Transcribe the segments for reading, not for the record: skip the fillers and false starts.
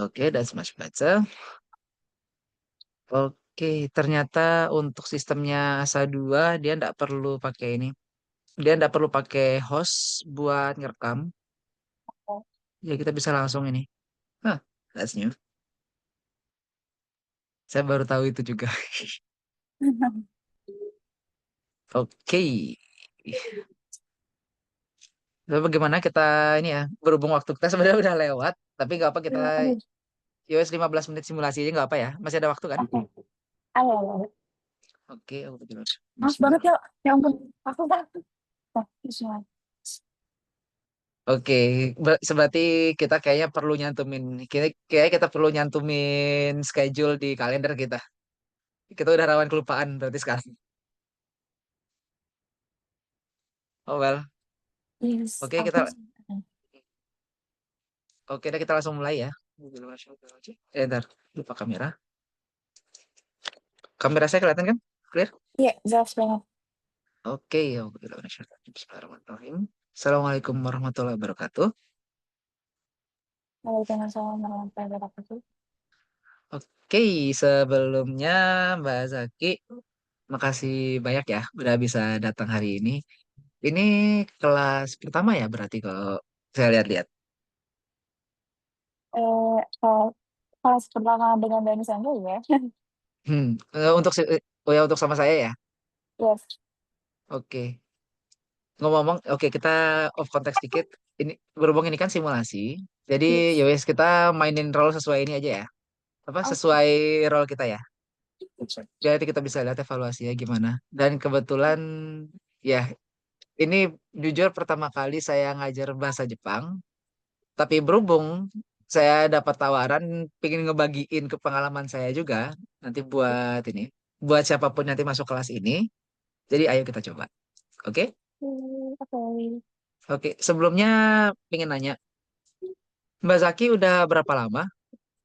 Oke, dan smash baca. Oke, ternyata untuk sistemnya Asa 2 dia nggak perlu pakai ini. Dia nggak perlu pakai host buat ngerekam. Oh. Ya kita bisa langsung ini. Hah, that's new. Saya baru tahu itu juga. Oke. Lalu bagaimana kita ini ya, berhubung waktu kita sebenarnya udah lewat, tapi nggak apa kita Iya, aduh, US 15 menit simulasi aja nggak apa ya. Masih ada waktu kan? oke. Ayo, ayo. Oke, aku bikin Mas sebentar. banget ya, ya ampun, aku banget. Nah, bisa. Oke, berarti kita kayaknya perlu nyantumin, kayaknya kita perlu nyantumin schedule di kalender kita. Kita udah rawan kelupaan berarti sekarang. Oh well. Yes, Oke, aku kita sih. oke, dah kita langsung mulai ya. Ntar lupa kamera. Kamera saya kelihatan kan? Clear? Iya, jelas banget. Oke, oke. Bismillahirrahmanirrahim. Assalamualaikum warahmatullahi wabarakatuh. Waalaikumsalam warahmatullahi wabarakatuh. Oke, sebelumnya Mbak Zaki, makasih banyak ya udah bisa datang hari ini. Ini kelas pertama ya berarti kalau saya lihat-lihat. Kalau kelas pertama dengan Dani Sandro ya. Untuk oh ya untuk sama saya ya. Yes. Oke. Ngomong-ngomong, oke kita off konteks dikit. Ini berhubung ini kan simulasi. Jadi ya Yes. wes kita mainin role sesuai ini aja ya. Apa Oke. sesuai role kita ya. Jadi kita bisa lihat evaluasinya gimana. Dan kebetulan ya ini jujur pertama kali saya ngajar bahasa Jepang. Tapi berhubung saya dapat tawaran pengen ngebagiin ke pengalaman saya juga nanti buat ini. Buat siapapun nanti masuk kelas ini. Jadi ayo kita coba. Oke? Oke. Oke, sebelumnya pengen nanya, Mbak Zaki udah berapa lama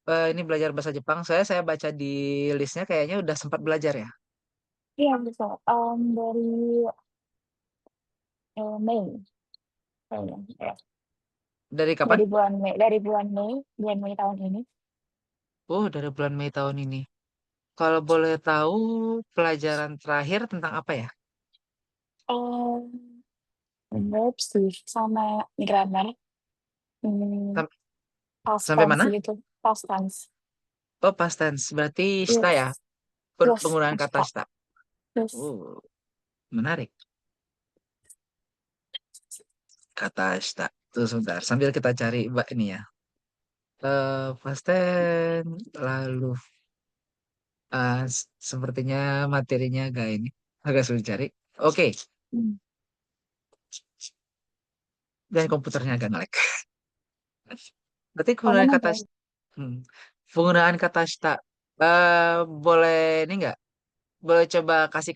ini belajar bahasa Jepang? Saya baca di listnya kayaknya udah sempat belajar ya. Iya, bisa. Dari Mei, kayaknya. Ya. Dari kapan? Bulan Mei tahun ini. Oh, dari bulan Mei tahun ini. Kalau boleh tahu pelajaran terakhir tentang apa ya? Um, Verbs sih, sama grammar. Hmm, Sam- past Sampai tense mana? gitu. Past tense. Oh, past tense. Berarti sta ya? Yes. Yes, Penggunaan kata pasta. sta. Yes. Oh, menarik. Kata sta. Tuh sebentar, sambil kita cari Mbak ini ya. Past tense, lalu sepertinya materinya agak ini, agak sulit cari. Oke, Hmm. dan komputernya agak ngelek. Berarti penggunaan Aman kata aja. hmm, penggunaan kata sta. Boleh ini nggak? Boleh coba kasih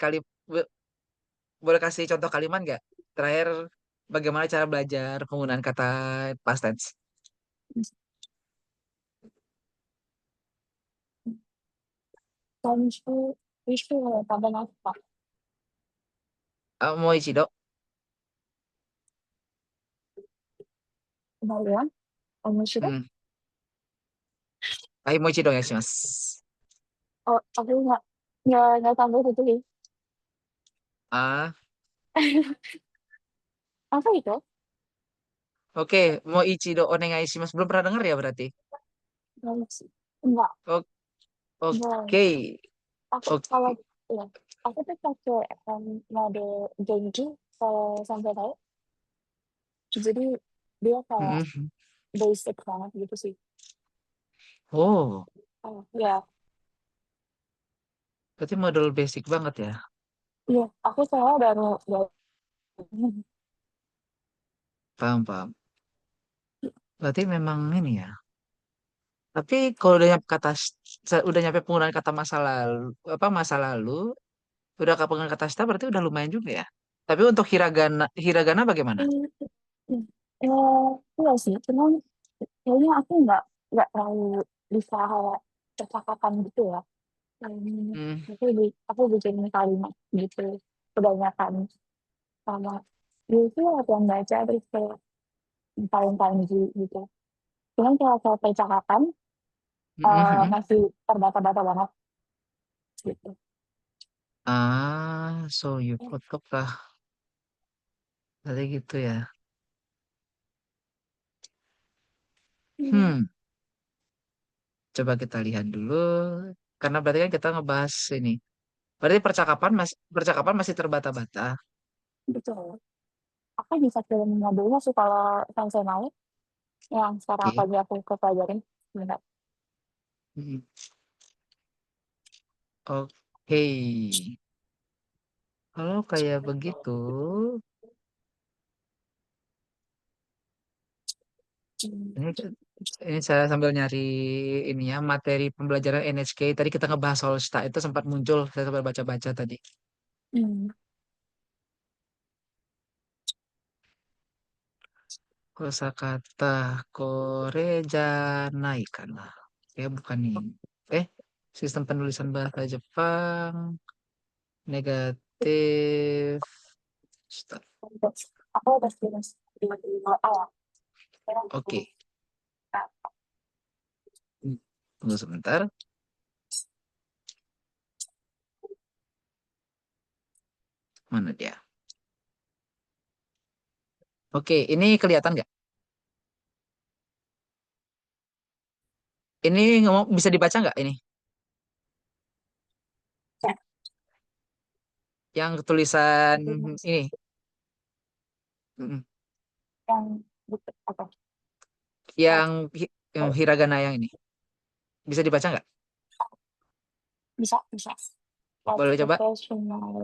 boleh kasih contoh kalimat nggak? Terakhir, bagaimana cara belajar penggunaan kata past tense? Itu pada apa? Mau Ichido? Kembalian? Omoshiro? Hmm. Mau Ichido ya sih mas. Oh, aku nggak tahu itu sih. Ah, Apa itu? oke. Mau Ichido onegai shimasu. Belum pernah dengar ya berarti? Enggak. O- Boleh. Oke. Aku kalau Oke. ya, aku tuh pakai mode Genji kalau sampai tahu. Jadi dia kayak Mhm. basic banget gitu sih. Oh, Oh, ya, berarti model basic banget ya. iya. Aku soalnya baru Paham, paham. Berarti memang ini ya. Tapi kalau udah nyampe udah nyampe penggunaan kata masa lalu, apa masa lalu, udah ke penggunaan kata sta berarti udah lumayan juga ya. Tapi untuk hiragana bagaimana? iya sih, cuman kayaknya aku nggak terlalu bisa kayak percakapan gitu ya. Hmm, Aku bikin kalimat gitu kebanyakan sama itu latihan baca terus kayak paling gitu. Cuman kalau soal percakapan Mhm. masih terbata-bata banget gitu. Ah, so you foto kah? Tadi gitu ya. Hmm, Hmm, coba kita lihat dulu. Karena berarti kan kita ngebahas ini. Berarti percakapan masih terbata-bata. betul. Aku bisa filmnya dulu sih kalau Sensei mau, yang sekarang Oke. aku kepelajarin. Bentar. Hmm. Oke. Kalau kayak begitu, Hmm, ini ini saya sambil nyari ini ya materi pembelajaran NHK. Tadi kita ngebahas soal sta itu sempat muncul. Saya sempat baca-baca tadi. hmm, Kosakata Korejanai karena ya bukan nih. Eh, sistem penulisan bahasa Jepang negatif. Start. aku udah film di awal. Oke. Tunggu sebentar. Mana dia? Oke, ini kelihatan nggak? Ini ngomong bisa dibaca nggak ini? Yang tulisan ini, mm, Yang apa? yang yang hiragana yang ini. Bisa dibaca nggak? Bisa, bisa. Like Boleh coba? professional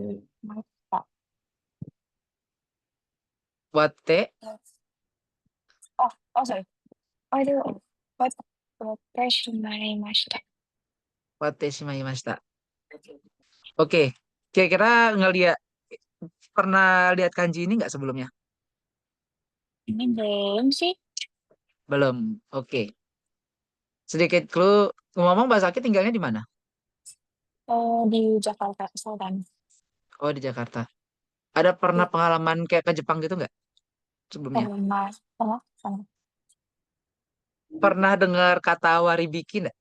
mata. Wate, Oh, oh sorry. Oh itu, what professional mata. wate shimaimashita. Oke, kira-kira ngeliat pernah lihat kanji ini nggak sebelumnya? Ini belum sih. Belum. Oke. Sedikit clue, ngomong Mbak Saki tinggalnya di mana? Di Jakarta Selatan. Oh, di Jakarta. Ada pernah Iya, pengalaman kayak ke Jepang gitu nggak sebelumnya? pernah. Sama, sama. Pernah dengar kata waribiki nggak?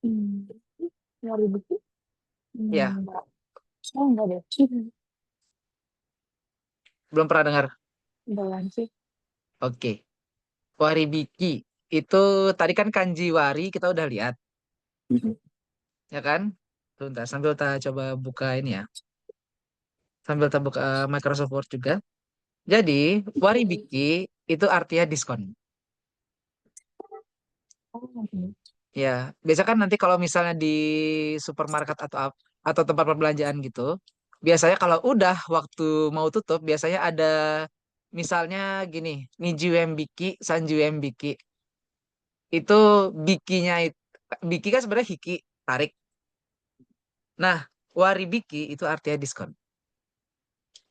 Hmm, 2000. Ya, Enggak. Oh, enggak deh. belum pernah dengar. Belum sih. Oke. Waribiki itu tadi kan kanji wari kita udah lihat, ya kan? Tuh, ntar sambil kita coba buka ini ya. Sambil kita buka Microsoft Word juga. Jadi, waribiki itu artinya diskon. Oh, oke. Ya, biasa kan nanti kalau misalnya di supermarket atau tempat perbelanjaan gitu, biasanya kalau udah waktu mau tutup, biasanya ada misalnya gini, Nijiuen Biki, Sanjuem Biki. Itu bikinya itu, biki kan sebenarnya hiki, tarik. Nah, waribiki itu artinya diskon.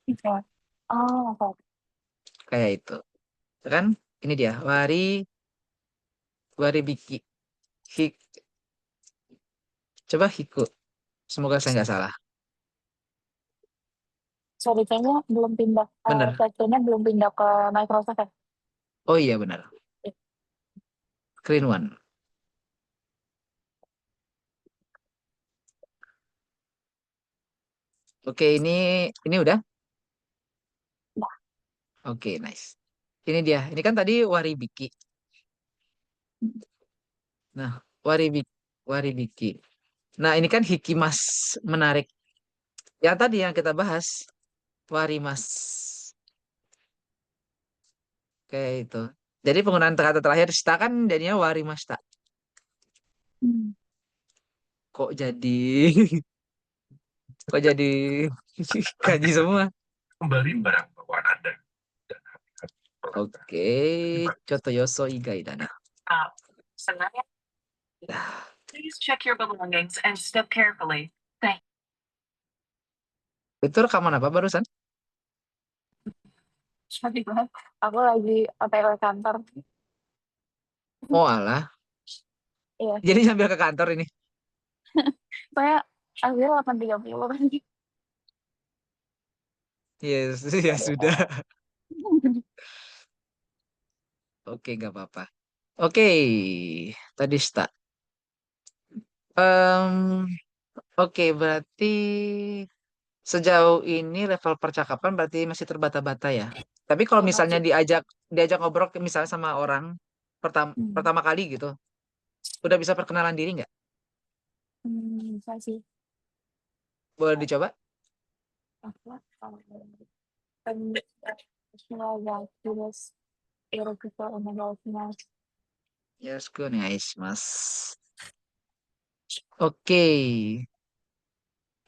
Oke. Oh, oke. Kayak itu. Kan? Ini dia, waribiki. Hik, coba hiku. Semoga saya nggak salah. Sorry, kayaknya belum pindah, Bener. sektornya belum pindah ke Microsoft ya? Oh iya benar. Eh, Screen one. Oke, ini udah. Nah, Oke, nice. Ini dia. Ini kan tadi waribiki. Nah, waribiki, waribiki. Nah, ini kan hikimas menarik. Yang tadi yang kita bahas, warimas. Kayak itu. Jadi penggunaan kata terakhir sta kan jadinya warimasta. hmm. Kok jadi kok jadi kaji semua? Kembali barang bawaan Anda dan hati-hati. Oke, Kyoto Yoso Igai Dana. Sebenarnya Nah, please check your belongings and step carefully. Thank itu rekaman apa barusan? Sorry banget. Aku lagi OTW kantor. Oh alah. Iya, Jadi sambil ke kantor ini. saya akhirnya 8.30 kan. Yes, ya Sorry. sudah. Oke, nggak apa-apa. Oke, Tadi sta. Em, oke, berarti sejauh ini level percakapan berarti masih terbata-bata ya. Tapi kalau Ya misalnya masih. diajak diajak ngobrol misalnya sama orang pertama Hmm. pertama kali gitu, udah bisa perkenalan diri nggak? Bisa sih. Boleh dicoba? Apa? Konnichiwa, terus Erokuto onegaishimasu. Yes, good, nice, mas. Oke,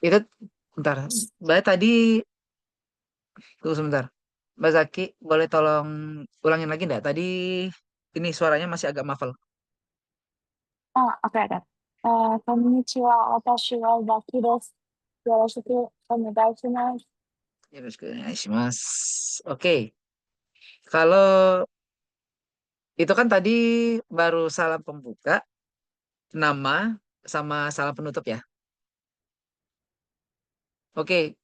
itu bentar. Mbak tadi tunggu sebentar. Mbak Zaki, boleh tolong ulangin lagi nggak? Tadi ini suaranya masih agak muffle. Ah, oke oke. Konnichiwa, watashi wa Zaki desu. Yoroshiku onegaishimasu. Yes, good, nice, mas. Oke, kalau itu kan tadi baru salam pembuka, nama sama salam penutup ya. Oke,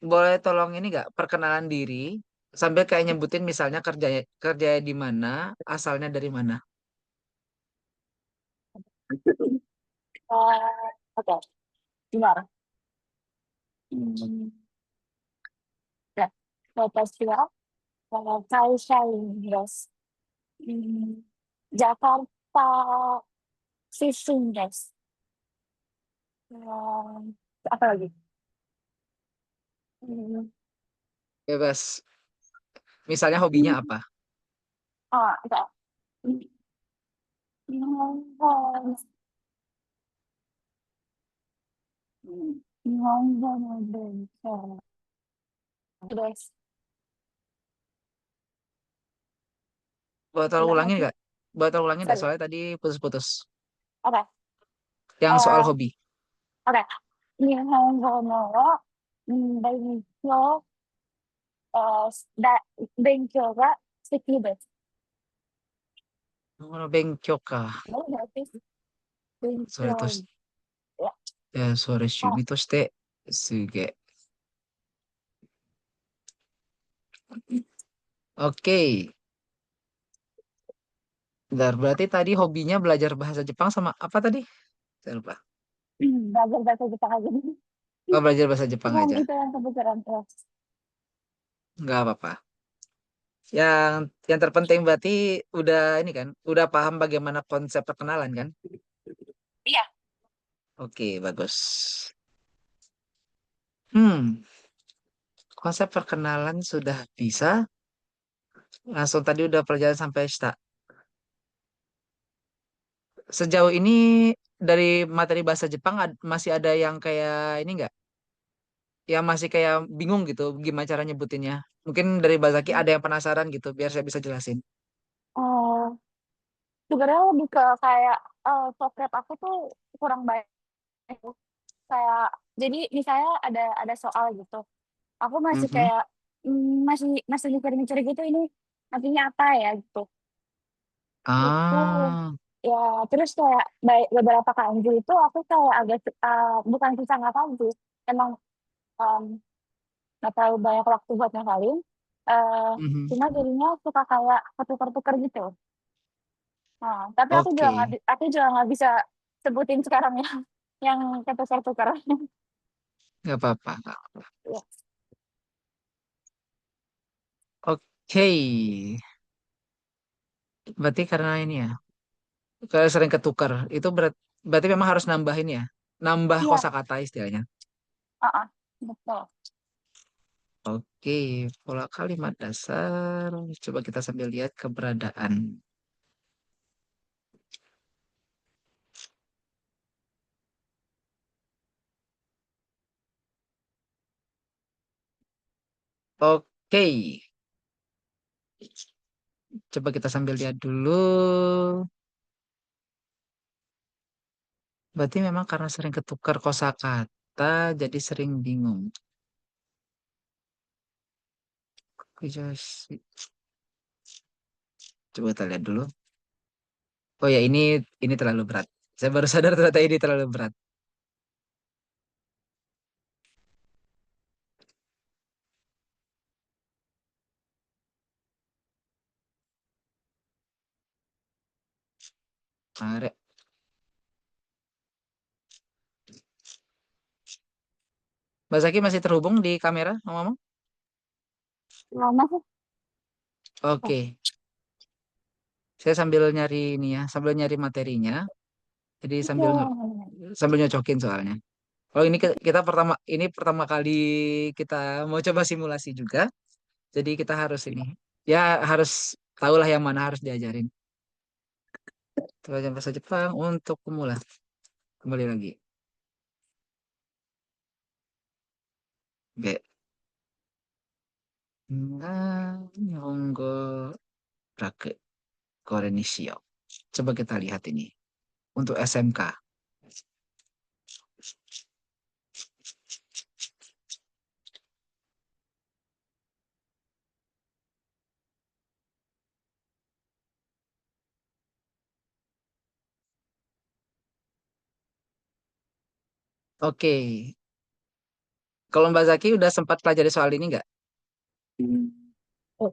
boleh tolong ini nggak perkenalan diri sambil kayak nyebutin misalnya kerja di mana, asalnya dari mana. Oke, gimana? Hmm, ya. Watashi wa kaishain desu. Jakarta Sising desu. Apa lagi? Hmm, Bebas. Misalnya hobinya apa? oke. Nihongo, Nihongo no benkyou desu. Boleh tolong Udah nggak ulangin sih? nggak? Boleh tolong ulangin nggak? Sorry. Soalnya tadi putus-putus. Oke. Yang soal eh, hobi. oke. Nihongo no benkyou, benkyou ga suki desu. Oh, Bengkok kah? Bener nggak sih? それと Benkyou. し、Ya. それ趣Oh, 味として、すげえ。Oke, bentar, berarti tadi hobinya belajar bahasa Jepang sama apa tadi? Saya lupa. belajar bahasa Jepang aja. Oh, belajar bahasa Jepang Cuman aja. itu yang kepikiran terus. Nggak apa-apa. Yang yang terpenting berarti udah ini kan, udah paham bagaimana konsep perkenalan kan? Iya. Oke, bagus. Hmm, konsep perkenalan sudah bisa. Langsung tadi udah perjalanan sampai sejauh ini dari materi bahasa Jepang masih ada yang kayak ini nggak? Yang masih kayak bingung gitu gimana cara nyebutinnya. Mungkin dari Bazaki ada yang penasaran gitu biar saya bisa jelasin. Oh, sebenarnya lebih ke kayak sosmed aku tuh kurang baik. Kayak jadi misalnya ada soal gitu. Aku masih Mhm. kayak masih masih mikir-mikir gitu ini artinya apa ya gitu. Gitu. Ah, Ya, terus kayak baik beberapa kanji itu aku kayak agak bukan susah ngapalin sih. Emang em, nggak terlalu banyak waktu buat ngapalin. Eh mhm. cuma jadinya suka kayak ketukar-tukar gitu. Nah, tapi Oke, aku juga nggak bisa sebutin sekarang ya yang ketukar-tukar. nggak apa-apa. Nggak apa-apa. Ya. Oke, berarti karena ini ya, kalau sering ketukar, itu berarti memang harus nambahin ya, nambah Iya, kosakata istilahnya. heeh, betul. Oke, pola kalimat dasar. Coba kita sambil lihat keberadaan. Oke, coba kita sambil lihat dulu. Berarti memang karena sering ketukar kosakata, jadi sering bingung. Coba kita lihat dulu. Oh ya, ini terlalu berat. Saya baru sadar ternyata ini terlalu berat. Are. Mbak Zaki masih terhubung di kamera, ngomong? Lama sih. Oh, Oke, saya sambil nyari ini ya, sambil nyari materinya. Jadi sambil oke. sambil nyocokin soalnya. Oh ini kita pertama kali kita mau coba simulasi juga. Jadi kita harus ini, ya harus tahulah yang mana harus diajarin. Pelajaran bahasa Jepang untuk pemula. Kembali lagi. B. Nah, Nihongo Raku Kore ni shio. Coba kita lihat ini. Untuk SMK. Oke. Kalau Mbak Zaki udah sempat pelajari soal ini nggak? Hmm. Oh.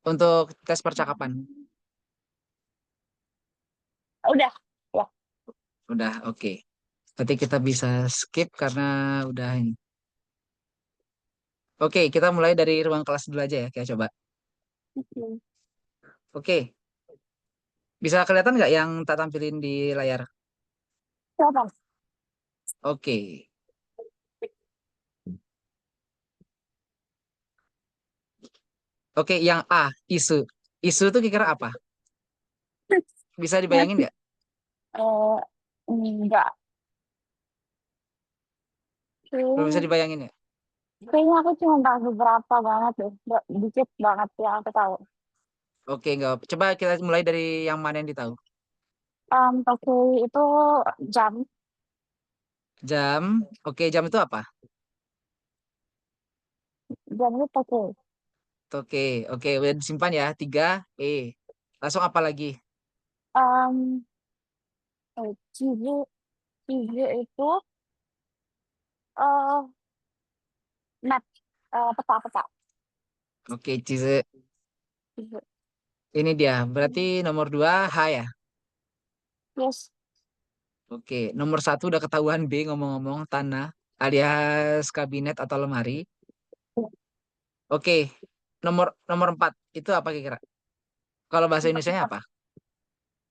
Untuk tes percakapan. Udah. Ya. Udah, oke. Berarti kita bisa skip karena udah ini. Oke, kita mulai dari ruang kelas dulu aja ya. Kita coba. Oke. Oke, bisa kelihatan nggak yang tak tampilin di layar? Siapa? Oke. Oke, yang A, isu. Isu itu kira-kira apa? Bisa dibayangin Ngerti. nggak? Eh, enggak. Belum bisa Kayaknya, dibayangin ya? kayaknya aku cuma tahu beberapa banget deh. Dikit banget yang aku tahu. Oke, nggak. Coba kita mulai dari yang mana yang ditahu. Oke, itu jam. Jam. Oke, jam itu apa? Jam itu oke. Oke, oke. Udah disimpan ya. Tiga, E. Langsung apa lagi? Um, Cize, Cize itu eh map, peta-peta. Oke, Cize. Cize. Ini dia. Berarti nomor dua, H ya. Yes. Oke, nomor satu udah ketahuan B ngomong-ngomong tanah alias kabinet atau lemari. Oke, nomor nomor empat itu apa kira-kira? Kalau bahasa Indonesianya apa?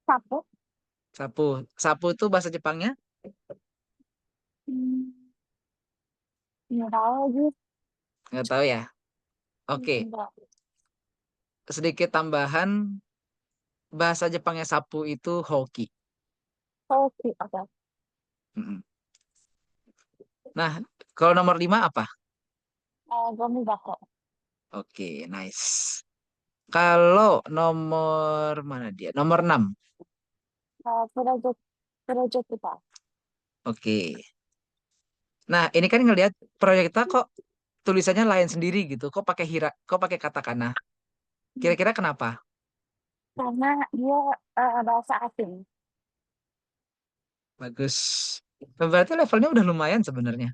Satu. Sapu. Sapu itu bahasa Jepangnya? Hmm, nggak tahu lagi. Nggak tahu ya. Oke, Enggak. sedikit tambahan bahasa Jepangnya sapu itu hoki. Oke, oke. Mm-mm. Nah, kalau nomor lima apa? Gomi bako. Oke, nice. Kalau nomor mana dia? Nomor enam. Proyek, proyek kita. Oke. Nah, ini kan ngelihat proyek kita kok tulisannya lain sendiri gitu. Kok pakai katakana? Hmm. Kira-kira kenapa? Karena dia bahasa asing. Bagus. Berarti levelnya udah lumayan sebenarnya.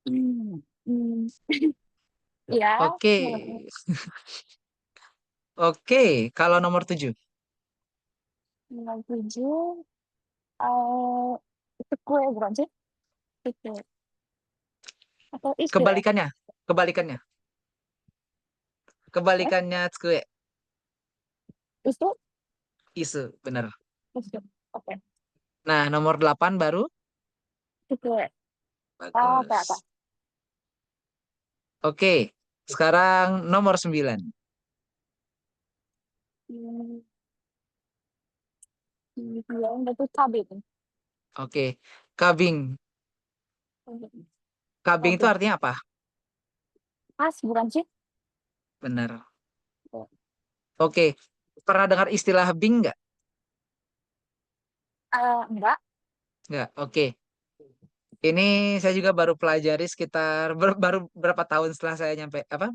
Hmm. Hmm. Ya, Oke. Oke, kalau nomor 7. nomor tujuh, eh itu kue bukan sih? Itu atau itu ya? Kebalikannya. Kebalikannya. Eh, Kebalikannya tsukue. itu Isu, bener. itu. Oke, Nah, nomor 8 baru. itu kue. Oke, oke. Bagus. Oke, sekarang nomor 9. Hmm. Iya, itu cabai. Oke, kabing. Kabing itu Cabai. artinya apa? Pas bukan sih? Bener. Oke, pernah dengar istilah bing nggak? Enggak. Nggak. Oke, ini saya juga baru pelajari sekitar baru berapa tahun setelah saya nyampe apa?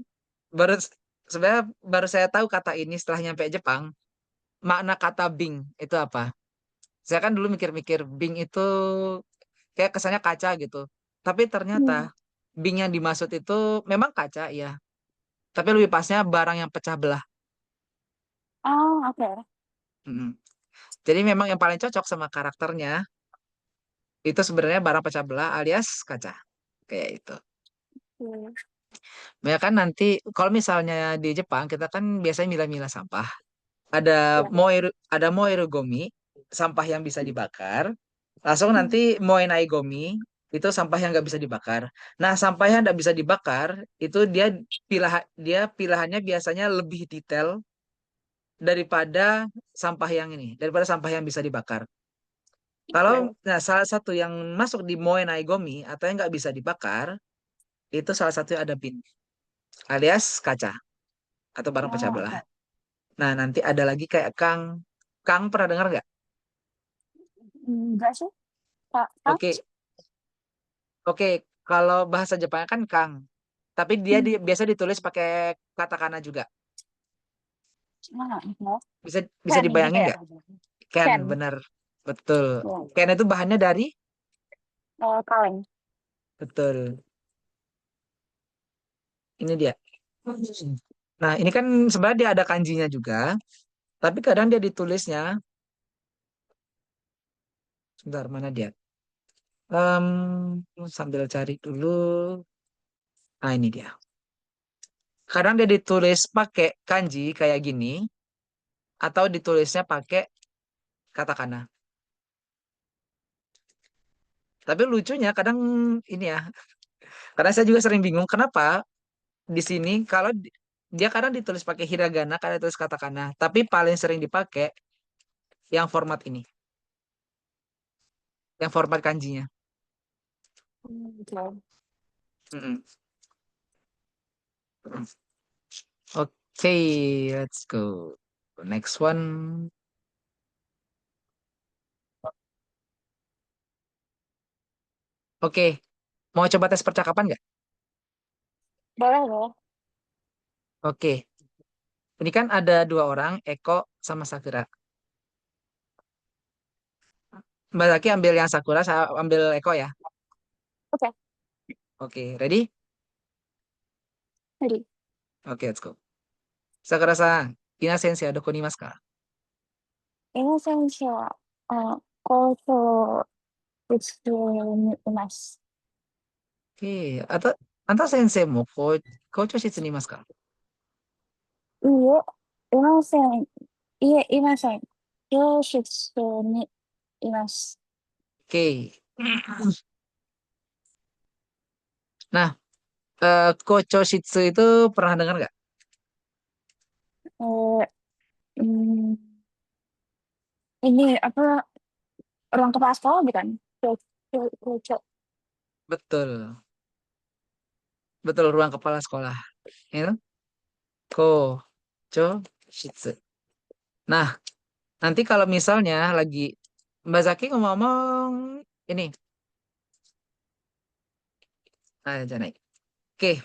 Baru sebenarnya baru saya tahu kata ini setelah nyampe Jepang. Makna kata bing itu apa? Saya kan dulu mikir-mikir bing itu kayak kesannya kaca gitu. Tapi ternyata Hmm. bing yang dimaksud itu memang kaca ya. Tapi lebih pasnya barang yang pecah belah. Oh, oke. Mm-mm. Jadi memang yang paling cocok sama karakternya itu sebenarnya barang pecah belah alias kaca. Kayak itu. Hmm. Ya kan nanti kalau misalnya di Jepang kita kan biasanya milah-milah sampah. Ada Ya. ada moerogomi, sampah yang bisa dibakar. Langsung nanti Hmm. moenaigomi, itu sampah yang nggak bisa dibakar. Nah, sampah yang nggak bisa dibakar itu dia pilihannya biasanya lebih detail daripada sampah yang ini, daripada sampah yang bisa dibakar. Kalau Oke. nah salah satu yang masuk di moenaigomi atau yang nggak bisa dibakar itu salah satu ada bin alias kaca atau barang pecah Oh, belah. oke. Nah, nanti ada lagi kayak Kang. Kang pernah dengar nggak? Enggak sih, Kak. Kak? Oke, oke. Kalau bahasa Jepang kan Kang, tapi dia Hmm. biasa ditulis pakai katakana juga. Ah, enggak. Bisa bisa Ken gitu dibayangin ya? nggak? Ken, Ken. bener, betul. Ya. Ken itu bahannya dari, Kaleng. betul. Ini dia. Nah, ini kan sebenarnya dia ada kanjinya juga, tapi kadang dia ditulisnya, sebentar mana dia? Sambil cari dulu. Nah, ini dia. Kadang dia ditulis pakai kanji kayak gini, atau ditulisnya pakai katakana. Tapi lucunya kadang ini ya, karena saya juga sering bingung kenapa di sini kalau dia kadang ditulis pakai hiragana, kadang ditulis katakana, tapi paling sering dipakai yang format ini, yang format kanjinya. Oke. Mm-mm. Oke, let's go. Next one. Oke, mau coba tes percakapan nggak? Boleh, boleh. Oke, ini kan ada dua orang, Eko sama Sakura. Mbak Zaki ambil yang Sakura, saya ambil Eko ya. Oke. Oke, ready? Jadi, Oke, let's go. Sakura-san, ina sensei wa doko ni imasu ka? ini saya koto utsu ni imasu. あんた先生も校長室にいますか？ いいえ、いません。いえ、いません。教室にいます。Oke. Nah, Kochoshitsu itu pernah dengar nggak? Eh, hmm, ini apa ruang kepala sekolah bukan? Cocok. Betul, betul ruang kepala sekolah. Itu Kochoshitsu. Nah, nanti kalau misalnya lagi Mbak Zaki ngomong-ngomong ini, jangan naik. Oke,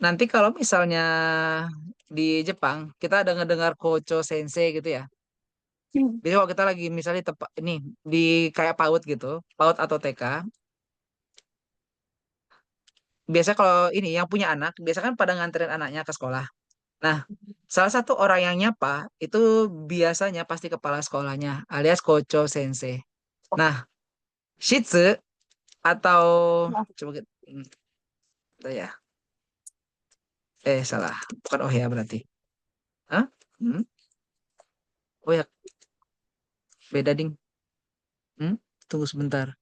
nanti kalau misalnya di Jepang kita ada ngedengar Kocho Sensei gitu ya. Hmm. Jadi kalau kita lagi misalnya di tempat ini di kayak PAUD gitu, PAUD atau TK, biasa kalau ini yang punya anak, biasa kan pada nganterin anaknya ke sekolah. Nah, salah satu orang yang nyapa itu biasanya pasti kepala sekolahnya, alias Kocho Sensei. Nah, Shitsu atau Nah, coba kita, ya, salah, bukan oh ya berarti. Hah? Hmm? Oh ya, beda ding. Hmm? Tunggu sebentar,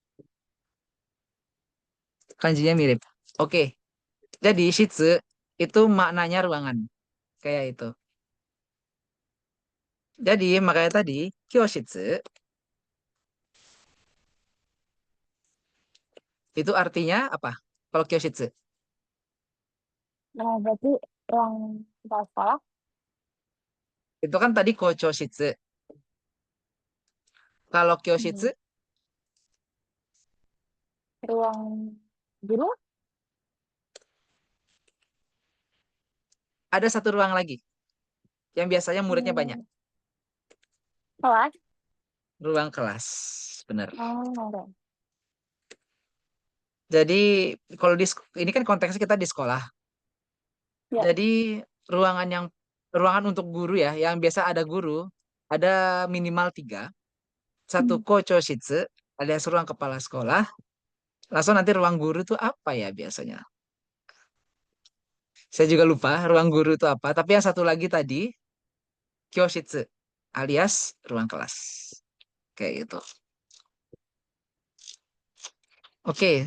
kanjinya mirip. Oke, jadi Shitsu itu maknanya ruangan, kayak itu. Jadi makanya tadi Kyoshitsu itu artinya apa? Kalau Kyoshitsu berarti ruang kepala sekolah. itu kan tadi Kochoshitsu. Kalau Hmm, Kyoshitsu ruang guru. ada satu ruang lagi yang biasanya muridnya banyak. Hmm, kelas. Ruang kelas, benar. Oh, oke. Jadi kalau ini kan konteksnya kita di sekolah. Ya. Jadi ruangan yang ruangan untuk guru ya, yang biasa ada guru. ada minimal tiga. Satu Hmm. kochoshitsu, alias ruang kepala sekolah. Langsung nanti ruang guru itu apa ya biasanya? Saya juga lupa ruang guru itu apa. Tapi yang satu lagi tadi, kyoshitsu, alias ruang kelas. Kayak gitu. Oke,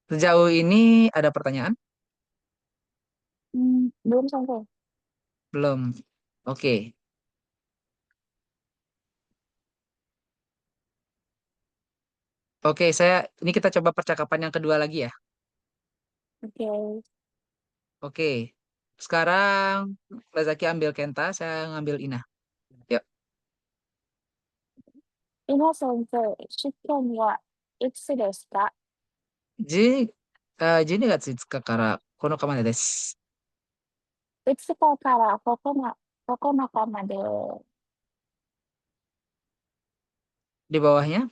sejauh ini ada pertanyaan? Belum sampai. Belum. Oke. Oke, ini kita coba percakapan yang kedua lagi ya. Oke. Oke. Sekarang Lazaki ambil Kenta, saya ngambil Ina. Yuk. 今先生、試験はいつですか？12、12月5日から9日までです。5日から9日まで。Di bawahnya.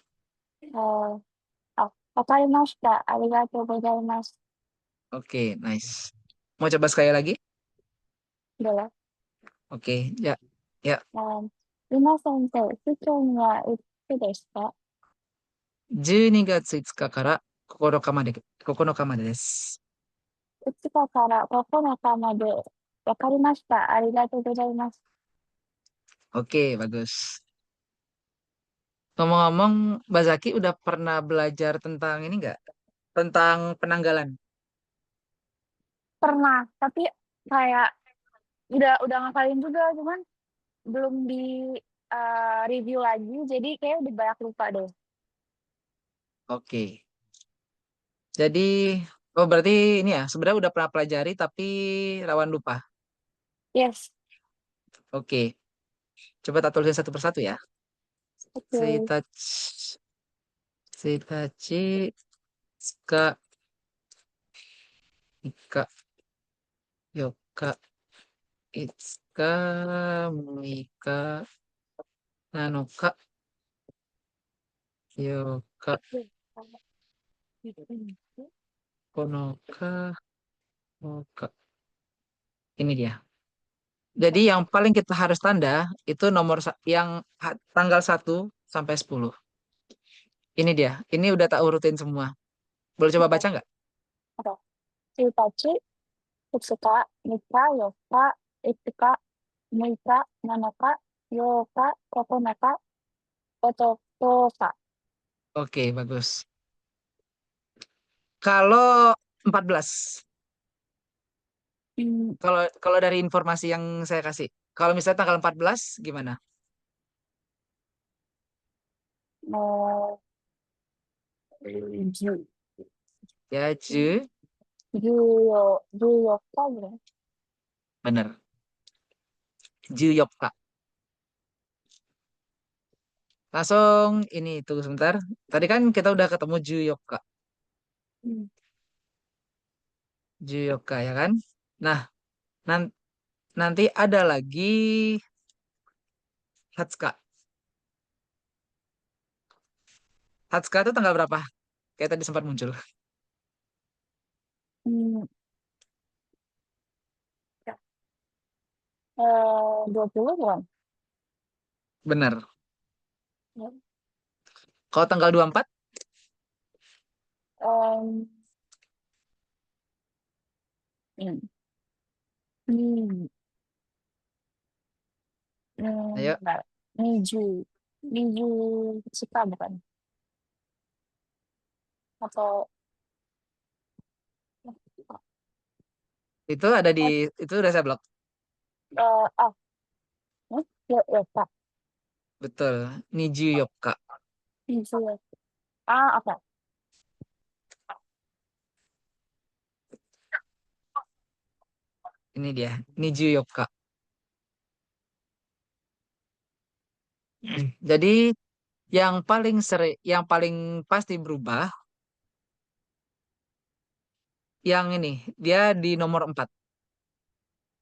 わかりました。ありがとうございます。Oke, nice. Mau coba sekali lagi? では、Oke, ya. Ya, 今先生、試験はいつですか？12月5日から9日まで、9日までです。5日から9日まで。わかりました。ありがとうございます。Oke, bagus. Ngomong-ngomong, Mbak Zaki udah pernah belajar tentang ini nggak? Tentang penanggalan. Pernah, tapi kayak udah ngafalin juga, cuman belum di review lagi, jadi kayak udah banyak lupa deh. Oke. Jadi, oh berarti ini ya, sebenarnya udah pernah pelajari tapi rawan lupa. Yes, Oke, coba tak tulisin satu persatu ya. oke. Seitachi, Seitachi, Tsuka, Ika, Yoka, Itsuka, Mika, Nanoka, Yoka, Konoka, Oka. Ini dia. Jadi yang paling kita harus tanda itu yang tanggal 1 sampai 10. Ini dia. Ini udah tak urutin semua. Boleh coba baca Oke, nggak? oke. Itachi, Utsuka, Mika, Yoka, Itsuka, Muika, Nanaka, Yoka, Kokonaka, Ototoka. Oke, bagus. Kalau 14, Hmm, kalau kalau dari informasi yang saya kasih, kalau misalnya tanggal 14 gimana? eh, Ju, Ya, Juyoka gitu. bener. Juyopka. Langsung ini tunggu sebentar. Tadi kan kita udah ketemu Juyopka. Hmm. Juyopka ya kan? Nah, nan- nanti ada lagi Hatsuka. Hatsuka itu tanggal berapa? Kayak tadi sempat muncul. Hmm, ya. 20 bukan? Bener. Ya. Kalau tanggal 24, Em, hmm, hmm, ayo. bentar. Niju, Niju Tsuka bukan? Atau Itu ada di, itu udah saya blok. ah, ya, ya, Kak. Betul. Nijuyopka. Niju ya. Ah, oke. Ini dia. Nijuyopka. Jadi yang paling pasti berubah, yang ini, dia di nomor 4.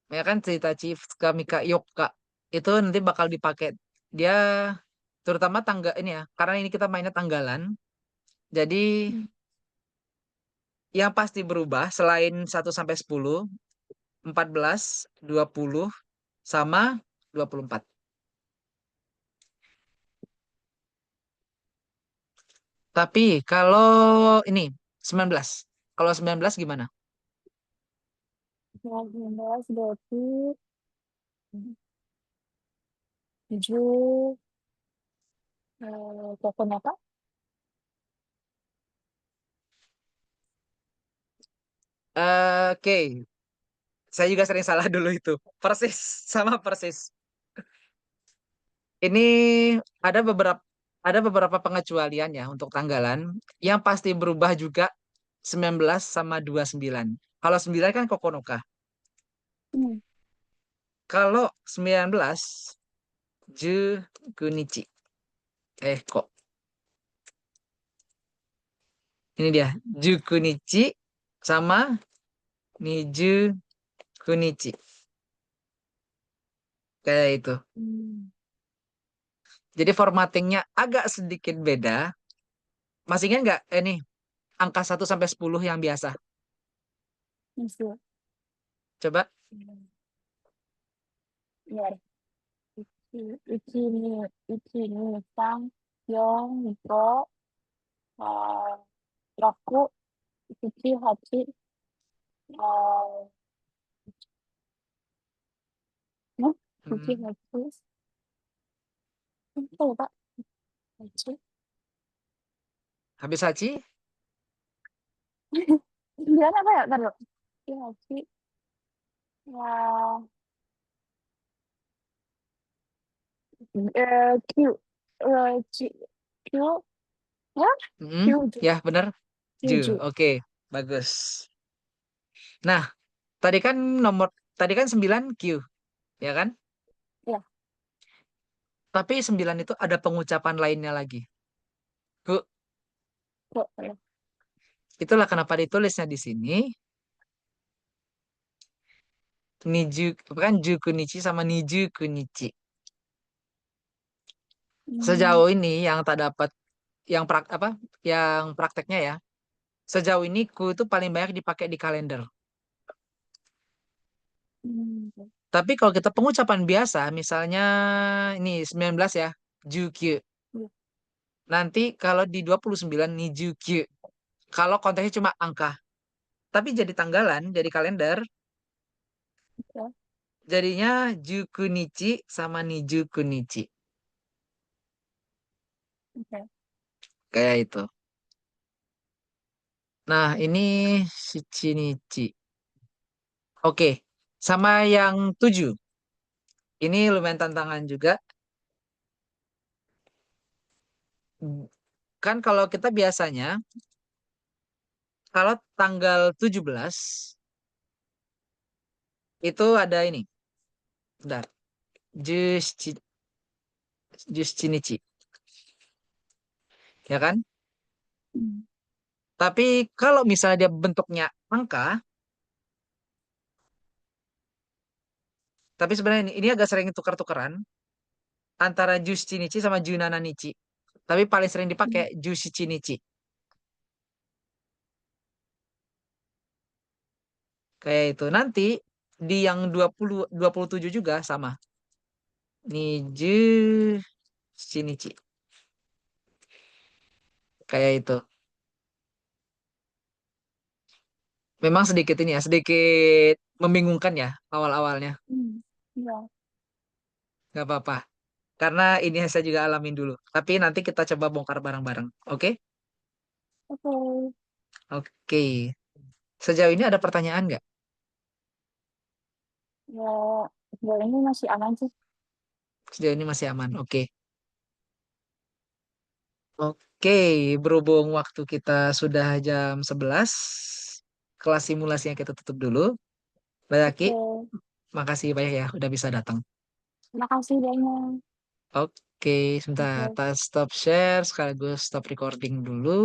Ya kan cerita Chief Kamika Yoka itu nanti bakal dipakai. Dia terutama tangga ini ya, karena ini kita mainnya tanggalan. Jadi Hmm. yang pasti berubah selain 1 sampai 10, 14, 20 sama 24. Tapi kalau ini 19. Kalau 19 gimana? 19 berarti 7, token apa? Oke, saya juga sering salah dulu itu. Persis, sama persis. Ini ada beberapa pengecualian ya untuk tanggalan yang pasti berubah juga 19 sama 29. Kalau 9 kan Kokonoka. Hmm, Kalau 19 Ju Kunichi. Kok ini dia Ju Kunichi sama Niju Kunichi. Kayak itu. hmm, Jadi formattingnya agak sedikit beda. Masih ingat nggak ini angka 1 sampai 10 yang biasa? masih. Coba. Hmm, ya, Ichi, Ichi ni, Ichi ni, Sang, Yong, Niko, uh, Raku, Ichi, Hachi, uh, no, Ichi, Hmm, Hachi, apa ya Pak? Hachi, habis Hachi? sembilan apa ya? Ntar dulu. Ichi, Hachi, uh, Q, Q, Q, ya, Hmm, Q, ya bener. Ju. Q, Oke, bagus. Nah, tadi kan nomor tadi kan 9 Q, ya kan? ya, Tapi 9 itu ada pengucapan lainnya lagi. Bu, kok, ya. itulah kenapa ditulisnya di sini Niju, bukan Jukunichi sama Niju Kunichi. Hmm, Sejauh ini yang tak dapat yang yang prakteknya ya. Sejauh ini ku itu paling banyak dipakai di kalender. hmm, Tapi kalau kita pengucapan biasa, misalnya ini 19 ya, Jukyu. ya, Nanti kalau di 29 nih Jukyu. Kalau konteksnya cuma angka. Tapi jadi tanggalan, jadi kalender, ya, jadinya Jukunichi sama Nijukunichi. oke. Kayak itu. Nah, ini Shichinichi. Oke. Sama yang 7. Ini lumayan tantangan juga. Kan kalau kita biasanya, kalau tanggal 17, itu ada ini. Bentar. Juschi, Jushinichi. Ya kan? Hmm, Tapi kalau misalnya dia bentuknya angka, tapi sebenarnya ini agak sering tukar-tukaran antara Jushinichi sama Junananichi. Tapi paling sering hmm, dipakai Jushinichi. Kayak itu. Nanti di yang 27 juga sama. Niju Shinichi. Kayak itu. Memang sedikit ini ya, sedikit membingungkan ya awal-awalnya. hmm, ya, Gak apa-apa. Karena ini saya juga alamin dulu. Tapi nanti kita coba bongkar bareng-bareng. Oke? oke. Oke. Sejauh ini ada pertanyaan nggak? Ya, sejauh ini masih aman sih. Sejauh ini masih aman. Oke. Oke, berhubung waktu kita sudah jam 11, kelas simulasinya kita tutup dulu. Bayaki, Oke, makasih banyak ya udah bisa datang. terima kasih banyak. Oke, sebentar. Oke, Tas stop share sekaligus stop recording dulu.